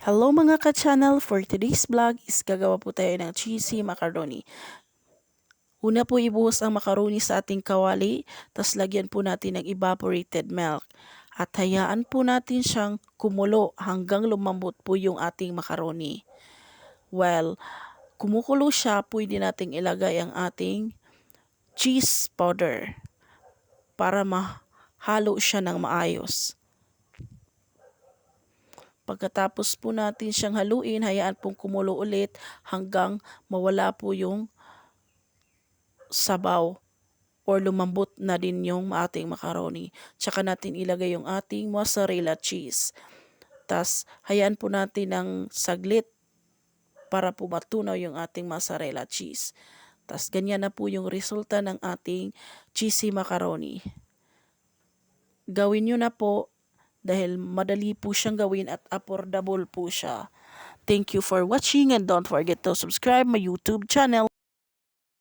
Hello mga ka-channel, for today's vlog is gagawa po tayo ng cheesy macaroni. Una po ibuhos ang macaroni sa ating kawali, tas lagyan po natin ng evaporated milk. At hayaan po natin siyang kumulo hanggang lumambot po yung ating macaroni. Well, kumukulo siya, pwede nating ilagay ang ating cheese powder para mahalo siya ng maayos. Pagkatapos po natin siyang haluin, hayaan pong kumulo ulit hanggang mawala po yung sabaw or lumambot na din yung ating macaroni. Tsaka natin ilagay yung ating mozzarella cheese. Tas hayaan po natin ng saglit para po matunaw yung ating mozzarella cheese. Tas ganyan na po yung resulta ng ating cheesy macaroni. Gawin nyo na po dahil madali po siyang gawin at affordable po siya. Thank you for watching and don't forget to subscribe my YouTube channel.